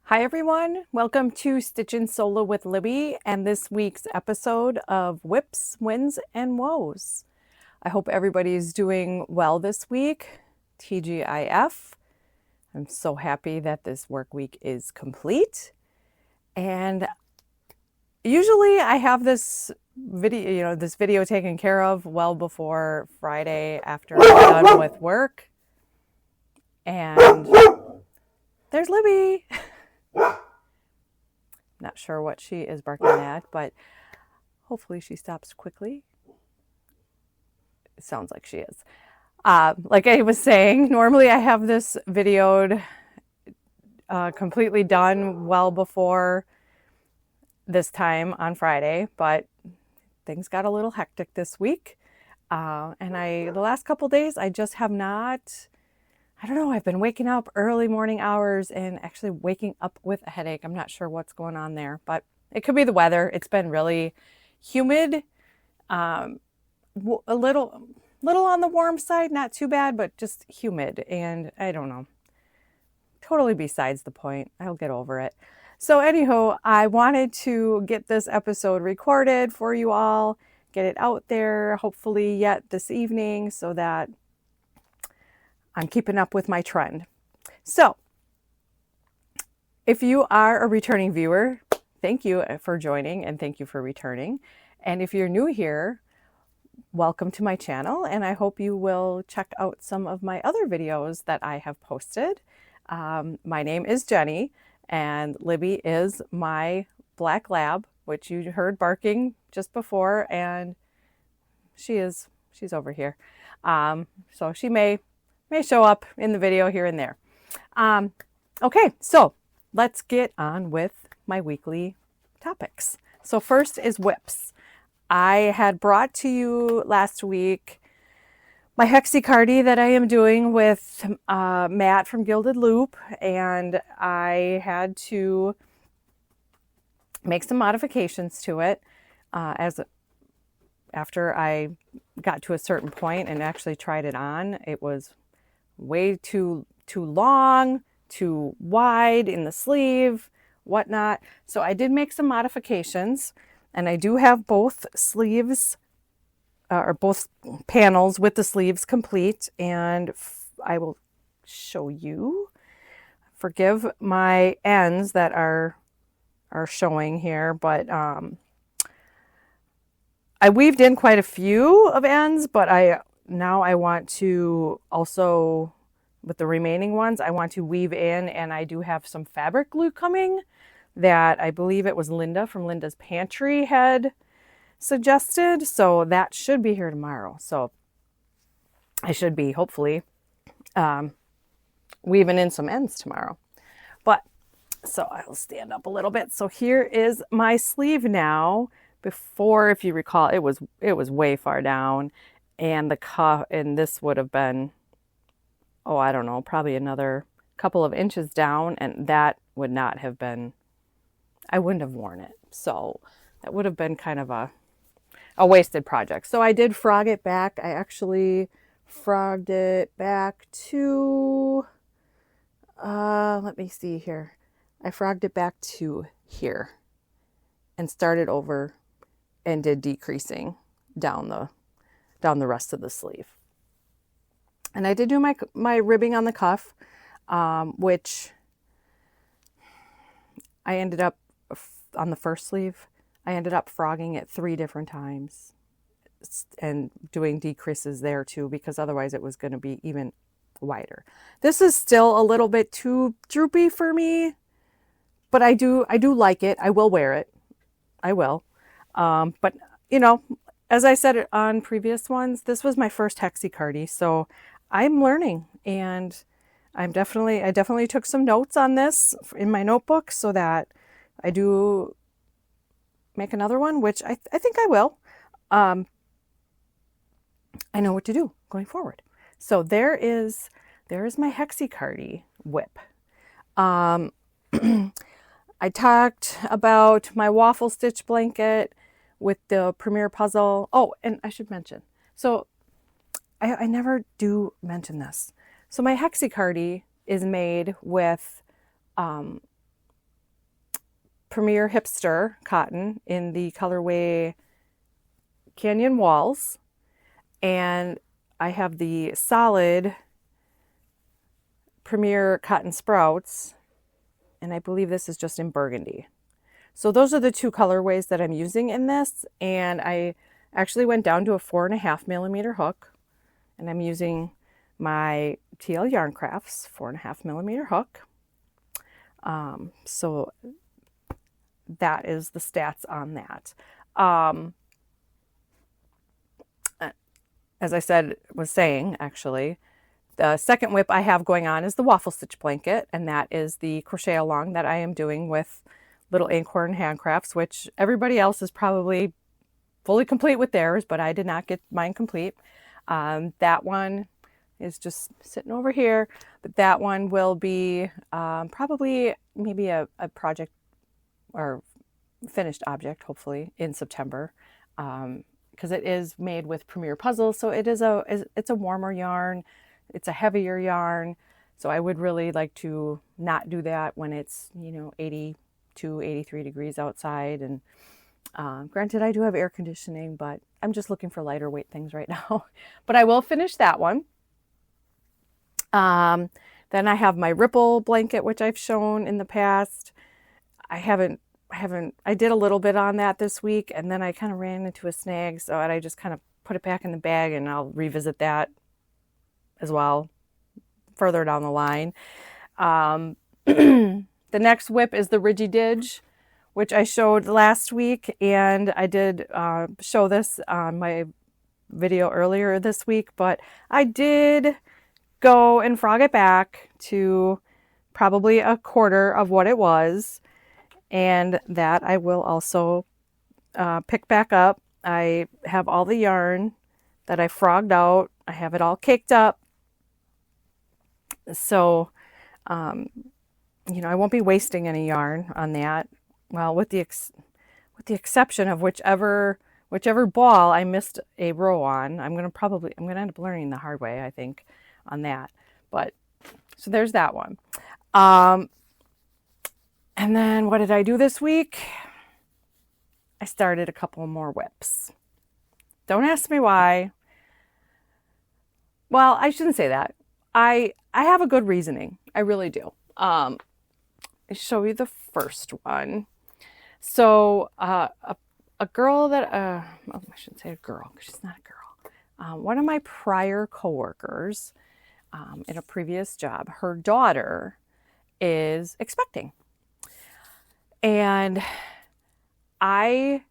Hi everyone, welcome to Stitchin' Solo with Libby and this week's episode of WIPs, Wins, and Woes. I hope everybody's doing well this week. TGIF. I'm so happy that this work week is complete. And usually I have this video taken care of well before Friday after I'm done with work. And there's Libby. Not sure what she is barking at, but hopefully she stops quickly. It sounds like she is. Like I was saying, normally I have this videoed completely done well before this time on Friday, but things got a little hectic this week. And the last couple days, I just have not, I don't know, I've been waking up early morning hours and actually waking up with a headache. I'm not sure what's going on there, but it could be the weather. It's been really humid, a little on the warm side, not too bad, but just humid. And I don't know, totally besides the point. I'll get over it. So anyhow, I wanted to get this episode recorded for you all, get it out there, hopefully yet this evening so that I'm keeping up with my trend. So if you are a returning viewer, thank you for joining and thank you for returning. And if you're new here, welcome to my channel, and I hope you will check out some of my other videos that I have posted. My name is Jenny, and Libby is my black lab, which you heard barking just before, and she's over here. So she may show up in the video here and there. Okay, so let's get on with my weekly topics. So first is WIPs. I had brought to you last week my hexicardie that I am doing with Matt from Gilded Loop, and I had to make some modifications to it after I got to a certain point and actually tried it on. It was way too long, too wide in the sleeve, whatnot. So I did make some modifications, and I do have both sleeves or both panels with the sleeves complete, and I will show you. Forgive my ends that are showing here, but I weaved in quite a few of ends, but now I want to also, with the remaining ones, I want to weave in, and I do have some fabric glue coming that I believe it was Linda from Linda's Pantry had suggested. So that should be here tomorrow. So I should be hopefully weaving in some ends tomorrow. But so I'll stand up a little bit. So here is my sleeve now. Before, if you recall, it was way far down. And the cuff, and this would have been, oh, I don't know, probably another couple of inches down, and that would not have been, I wouldn't have worn it. So that would have been kind of a wasted project. So I did frog it back. I actually frogged it back to, let me see here. I frogged it back to here and started over and did decreasing down the rest of the sleeve. And I did do my ribbing on the cuff, which I ended up, on the first sleeve, I ended up frogging it 3 different times and doing decreases there too, because otherwise it was going to be even wider. This is still a little bit too droopy for me, but I do like it. I will wear it. I will. But you know, as I said on previous ones, this was my first hexicardie, so I'm learning, and I definitely took some notes on this in my notebook so that I do make another one, which I think I will. I know what to do going forward. So there is my hexicardie WIP. I talked about my waffle stitch blanket with the Premier puzzle. Oh, and I should mention, so I never do mention this. So my hexicardie is made with Premier Hipster cotton in the colorway Canyon Walls. And I have the solid Premier Cotton Sprouts, and I believe this is just in burgundy. So those are the two colorways that I'm using in this, and I actually went down to a 4.5 millimeter hook, and I'm using my TL Yarn Crafts 4.5 millimeter hook. So that is the stats on that. As I was saying, actually, the second WIP I have going on is the waffle stitch blanket, and that is the crochet along that I am doing with Little Acorn Handcrafts, which everybody else is probably fully complete with theirs, but I did not get mine complete. That one is just sitting over here, but that one will be probably maybe a project or finished object, hopefully in September, because it is made with Premier Puzzles, so it's a warmer yarn, it's a heavier yarn, so I would really like to not do that when it's 82, 83 degrees outside. And granted, I do have air conditioning, but I'm just looking for lighter weight things right now. But I will finish that one. Then I have my Ripple blanket, which I've shown in the past. I did a little bit on that this week, and then I kind of ran into a snag, so I just kind of put it back in the bag, and I'll revisit that as well further down the line. The next WIP is the Ridgy Didge, which I showed last week, and I did show this on my video earlier this week, but I did go and frog it back to probably a quarter of what it was, and that I will also pick back up. I have all the yarn that I frogged out. I have it all caked up, so I won't be wasting any yarn on that. Well, with the exception of whichever ball I missed a row on, I'm gonna end up learning the hard way, I think, on that. But so there's that one. And then what did I do this week? I started a couple more WIPs. Don't ask me why. Well, I shouldn't say that. I have a good reasoning. I really do. I'll show you the first one. So a girl that, I shouldn't say a girl because she's not a girl. One of my prior coworkers in a previous job, her daughter is expecting. And I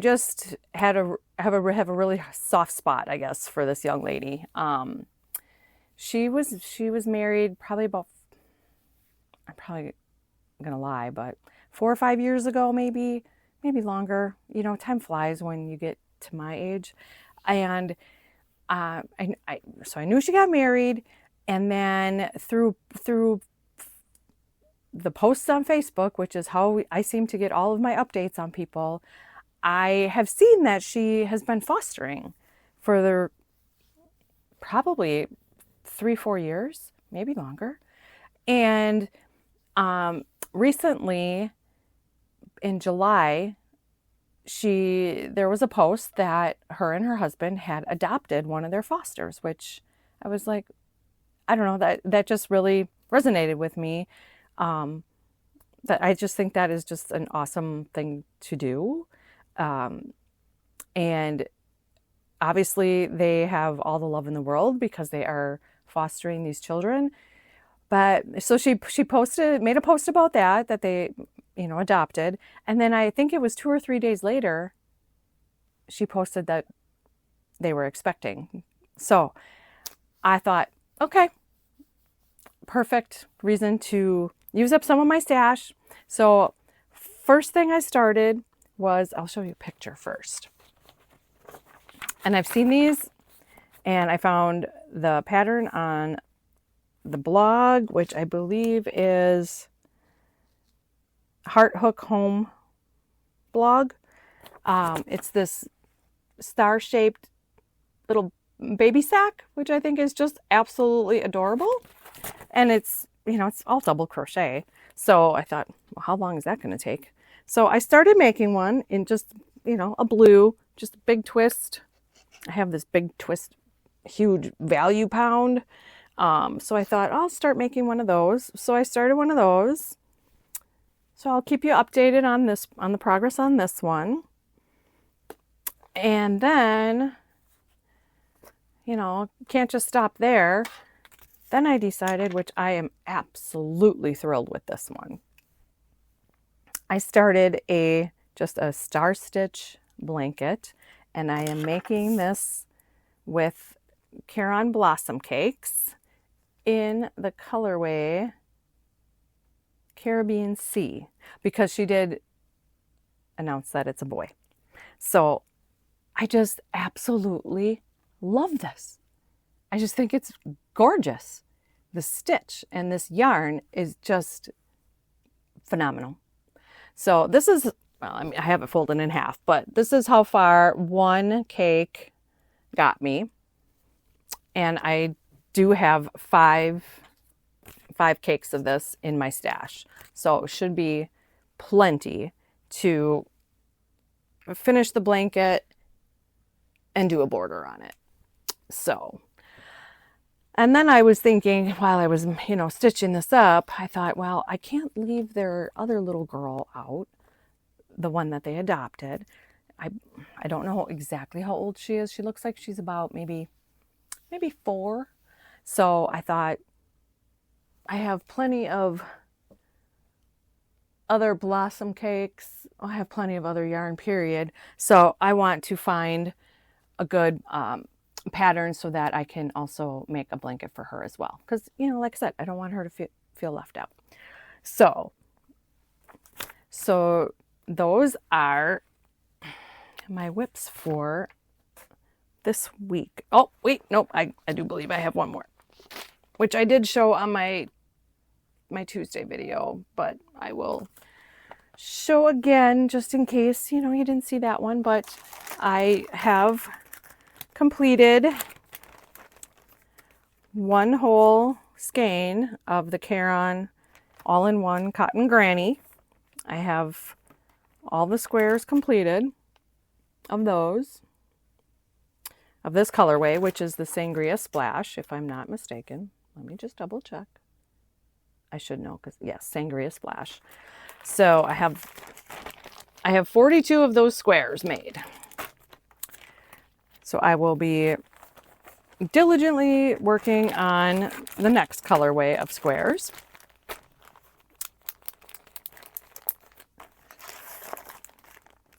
just have a really soft spot, I guess, for this young lady. She was married probably about, I'm probably gonna lie, but 4 or 5 years ago, maybe longer. Time flies when you get to my age. And so I knew she got married, and then through the posts on Facebook, which is how I seem to get all of my updates on people, I have seen that she has been fostering for probably 3-4 years, maybe longer. And recently in July, there was a post that her and her husband had adopted one of their fosters, which I was like, I don't know, that just really resonated with me. That I just think that is just an awesome thing to do. And obviously they have all the love in the world because they are fostering these children. But so she made a post about that they, adopted. And then I think it was 2 or 3 days later, she posted that they were expecting. So I thought, okay, perfect reason to use up some of my stash. So first thing I started was, I'll show you a picture first. And I've seen these, and I found the pattern on the blog, which I believe is Heart Hook Home blog. It's this star-shaped little baby sack, which I think is just absolutely adorable. And it's all double crochet. So I thought, well, how long is that going to take? So I started making one in just, a blue, just a big twist. I have this big twist, huge value pound. So I thought I'll start making one of those. So I started one of those. So I'll keep you updated on the progress on this one. And then, can't just stop there. Then I decided, which I am absolutely thrilled with this one. I started just a star stitch blanket, and I am making this with Caron Blossom Cakes in the colorway Caribbean Sea, because she did announce that it's a boy. So I just absolutely love this. I just think it's gorgeous. The stitch and this yarn is just phenomenal. So this is, well, I have it folded in half, but this is how far one cake got me. And I do have five cakes of this in my stash. So it should be plenty to finish the blanket and do a border on it. So, and then I was thinking, while I was, stitching this up, I thought, well, I can't leave their other little girl out, the one that they adopted. I don't know exactly how old she is. She looks like she's about maybe 4. So I thought, I have plenty of other blossom cakes. I have plenty of other yarn, period. So I want to find a good pattern so that I can also make a blanket for her as well. Because, like I said, I don't want her to feel left out. So those are my WIPs for this week. Oh, wait, nope. I do believe I have one more, which I did show on my Tuesday video, but I will show again just in case, you didn't see that one. But I have completed one whole skein of the Caron all-in-one cotton granny. I have all the squares completed of those, of this colorway, which is the Sangria Splash, if I'm not mistaken. Let me just double check. I should know, because yes, Sangria Splash. So I have 42 of those squares made. So I will be diligently working on the next colorway of squares.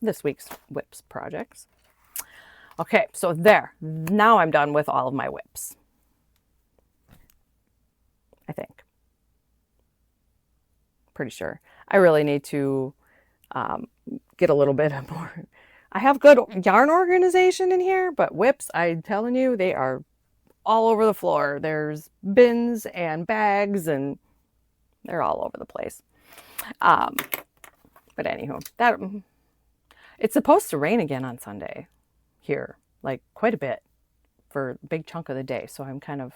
This week's WIPs projects. Okay, so there. Now I'm done with all of my WIPs. I think. Pretty sure. I really need to get a little bit more. I have good yarn organization in here, but WIPs, I'm telling you, they are all over the floor. There's bins and bags, and they're all over the place. But anywho, it's supposed to rain again on Sunday here, like quite a bit for a big chunk of the day. So I'm kind of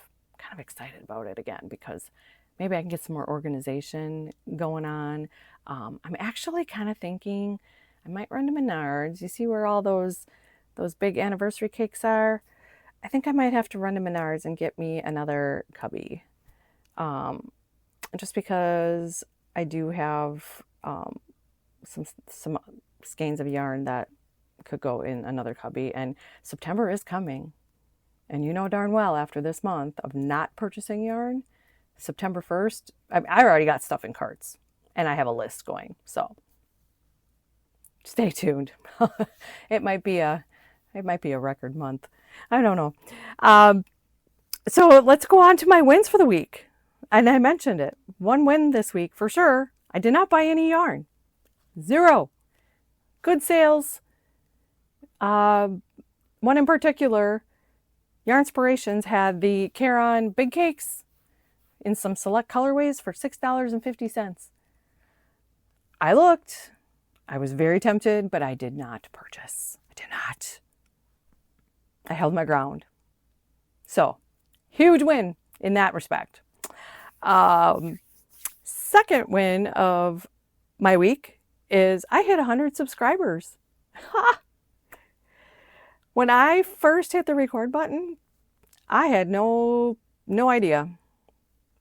excited about it again, because maybe I can get some more organization going on. I'm actually kind of thinking I might run to Menards. You see where all those big anniversary cakes are? I think I might have to run to Menards and get me another cubby. Just because I do have some skeins of yarn that could go in another cubby, and September is coming. And you know darn well, after this month of not purchasing yarn, September 1st, I already got stuff in carts, and I have a list going. So stay tuned. It might be a record month. I don't know. So let's go on to my wins for the week. And I mentioned it. One win this week for sure. I did not buy any yarn. 0. Good sales. One in particular, Yarnspirations had the Caron Big Cakes in some select colorways for $6.50. I looked. I was very tempted, but I did not purchase. I did not. I held my ground. So, huge win in that respect. So, second win of my week is I hit 100 subscribers. Ha! When I first hit the record button, I had no idea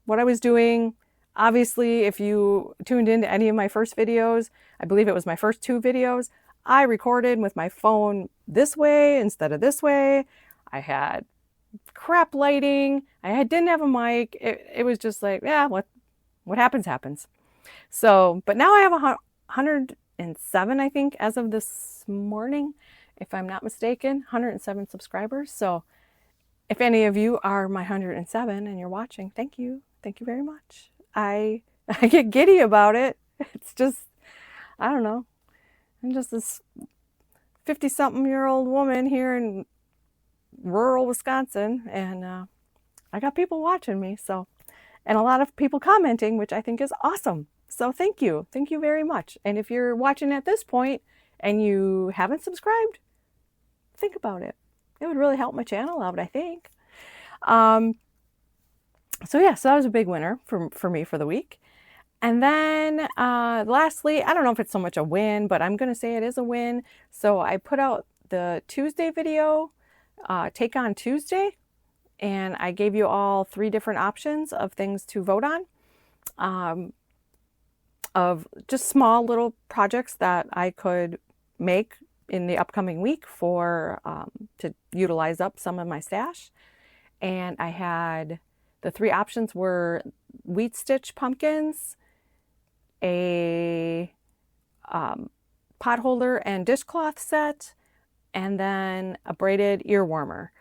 what I was doing. Obviously, if you tuned into any of my first videos, I believe it was my first 2 videos, I recorded with my phone this way instead of this way. I had crap lighting. Didn't have a mic. It was just like, yeah, what happens, happens. So, but now I have 107, I think, as of this morning, if I'm not mistaken, 107 subscribers. So if any of you are my 107 and you're watching, thank you. Thank you very much. I get giddy about it. It's just, I don't know. I'm just this 50-something-year-old woman here in rural Wisconsin, and I got people watching me, so, and a lot of people commenting, which I think is awesome. So thank you very much. And if you're watching at this point and you haven't subscribed, think about it. It would really help my channel out, I think. So yeah, so that was a big winner for me for the week. And then lastly, I don't know if it's so much a win, but I'm going to say it is a win. So I put out the Tuesday video, Take On Tuesday, and I gave you all 3 different options of things to vote on, of just small little projects that I could make in the upcoming week for to utilize up some of my stash. And I had the 3 options were wheat stitch pumpkins, a pot holder and dishcloth set, and then a braided ear warmer.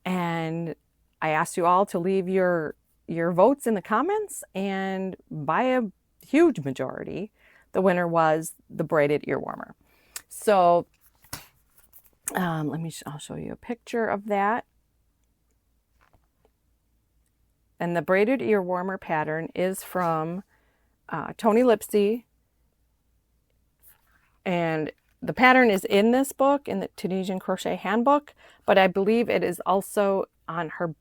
And I asked you all to leave your votes in the comments, and by a huge majority, the winner was the braided ear warmer. So I'll show you a picture of that. And the braided ear warmer pattern is from Tony Lipsy, and the pattern is in this book, in the Tunisian Crochet Handbook, but I believe it is also on her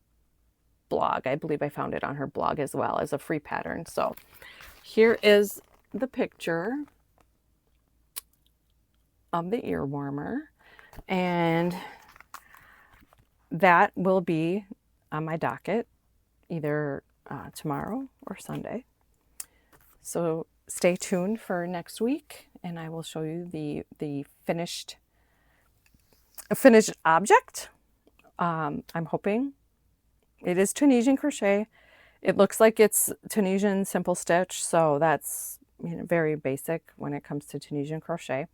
blog. I believe I found it on her blog as well as a free pattern. So here is the picture of the ear warmer, and that will be on my docket either tomorrow or Sunday. So stay tuned for next week, and I will show you the finished object. I'm hoping it is Tunisian crochet. It looks like it's Tunisian simple stitch, so that's, you know, very basic when it comes to Tunisian crochet.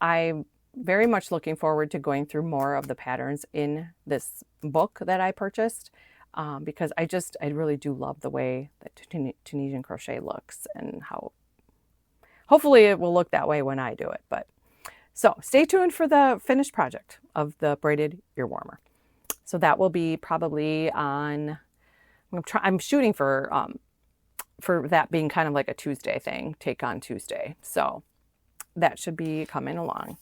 I'm very much looking forward to going through more of the patterns in this book that I purchased, because I really do love the way that Tunisian crochet looks, and how hopefully it will look that way when I do it. But so stay tuned for the finished project of the braided ear warmer. So that will be probably on, I'm shooting for that being kind of like a Tuesday thing, Take On Tuesday. So that should be coming along.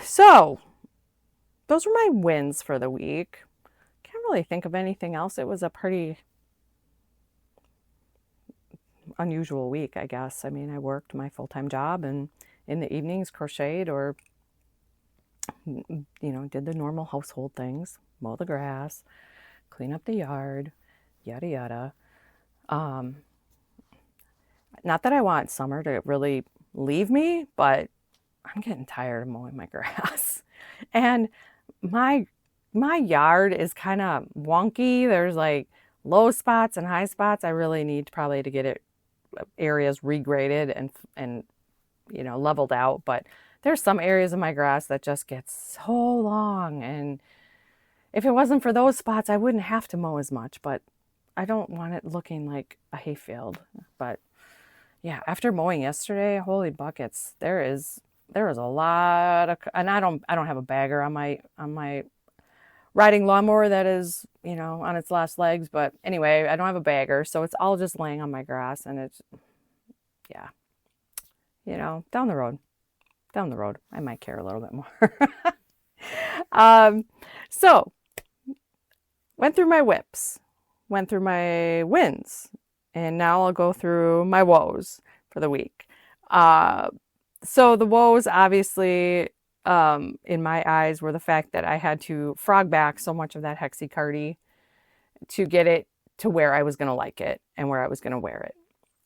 So those were my wins for the week. Can't really think of anything else. It was a pretty unusual week, I guess. I mean, I worked my full-time job, and in the evenings crocheted, or, you know, did the normal household things, mow the grass, clean up the yard, yada yada. Not that I want summer to really leave me, but I'm getting tired of mowing my grass. And my yard is kind of wonky. There's like low spots and high spots. I really need probably to get it areas regraded and you know, leveled out. But there's some areas of my grass that just get so long, and if it wasn't for those spots, I wouldn't have to mow as much. But I don't want it looking like a hayfield. But yeah, after mowing yesterday, holy buckets, there is a lot of, and I don't have a bagger on my riding lawnmower that is, you know, on its last legs. But anyway, I don't have a bagger, so it's all just laying on my grass, and it's, yeah, you know, down the road, I might care a little bit more. So went through my WIPs, went through my wins, And now I'll go through my woes for the week. So the woes, obviously, in my eyes, were the fact that I had to frog back so much of that Hexie to get it to where I was going to like it and where I was going to wear it.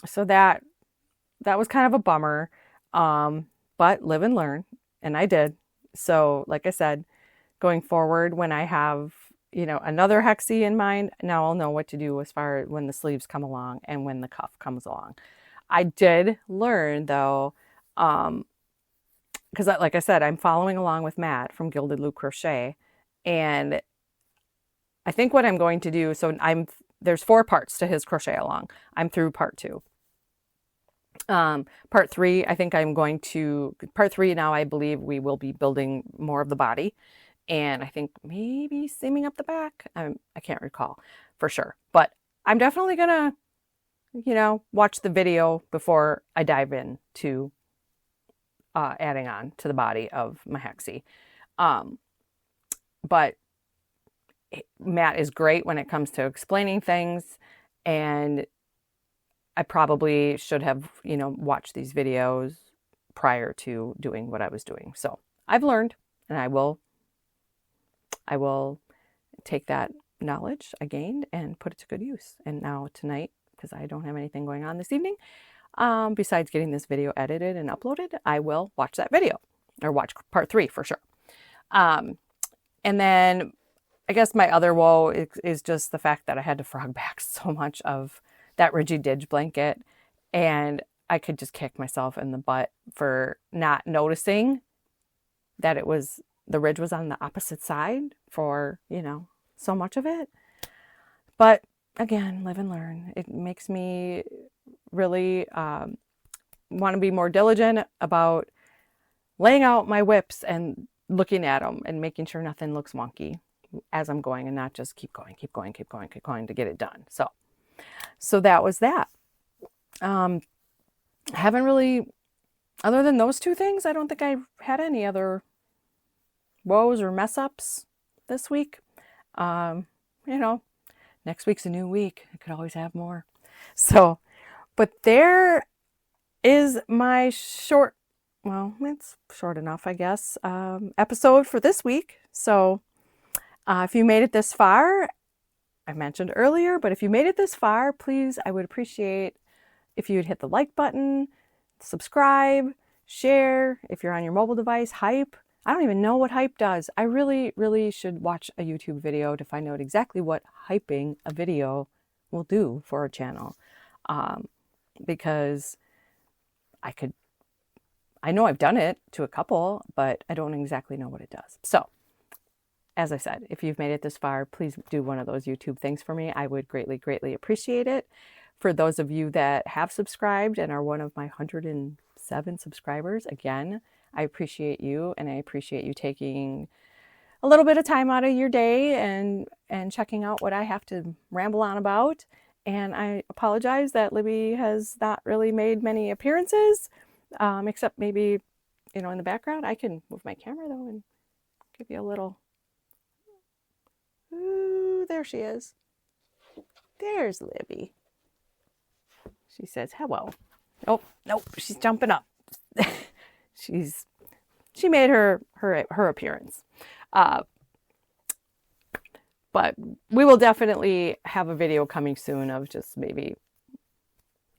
So that was kind of a bummer, but live and learn, and I did. So like I said, going forward, when I have another Hexie in mind, now I'll know what to do as far as when the sleeves come along and when the cuff comes along. I did learn though, because like I said, I'm following along with Matt from Gilded Loop Crochet, and I think what I'm going to do, so there's 4 parts to his crochet along. I'm through part 2. Part 3, I think part 3 now, I believe we will be building more of the body, and I think maybe seaming up the back. I can't recall for sure, but I'm definitely gonna, watch the video before I dive in to adding on to the body of my Hexie. But Matt is great when it comes to explaining things, and I probably should have, watched these videos prior to doing what I was doing. So I've learned, and I will take that knowledge I gained and put it to good use. And now tonight, because I don't have anything going on this evening, besides getting this video edited and uploaded, I will watch that video, or watch part 3 for sure. And then I guess my other woe is just the fact that I had to frog back so much of that Ridgy Didge blanket, and I could just kick myself in the butt for not noticing that the ridge was on the opposite side for, so much of it. But again, live and learn. It makes me really want to be more diligent about laying out my WIPs and looking at them and making sure nothing looks wonky as I'm going, and not just keep going to get it done. So that was that. Haven't really, other than those 2 things, I don't think I've had any other woes or mess ups this week. Next week's a new week. I could always have more. So, but there is my short, well, it's short enough, I guess, episode for this week. So if you made it this far, I mentioned earlier, but if you made it this far, please, I would appreciate if you'd hit the like button, subscribe, share. If you're on your mobile device, hype. I don't even know what hype does. I really, really should watch a YouTube video to find out exactly what hyping a video will do for a channel. Because I know I've done it to a couple, but I don't exactly know what it does. So, as I said, if you've made it this far, please do one of those YouTube things for me. I would greatly, greatly appreciate it. For those of you that have subscribed and are one of my 107 subscribers, again, I appreciate you, and I appreciate you taking a little bit of time out of your day and checking out what I have to ramble on about. And I apologize that Libby has not really made many appearances, except maybe, in the background. I can move my camera though and give you a little. Ooh, there she is. There's Libby. She says hello. Oh, nope, she's jumping up. She made her appearance. But we will definitely have a video coming soon of just maybe,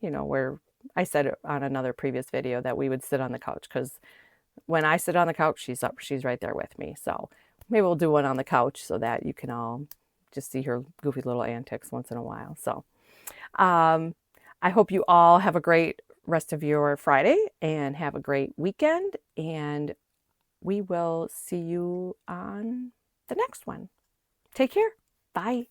where I said on another previous video that we would sit on the couch, because when I sit on the couch, she's right there with me. So maybe we'll do one on the couch so that you can all just see her goofy little antics once in a while. So I hope you all have a great rest of your Friday and have a great weekend. And we will see you on the next one. Take care. Bye.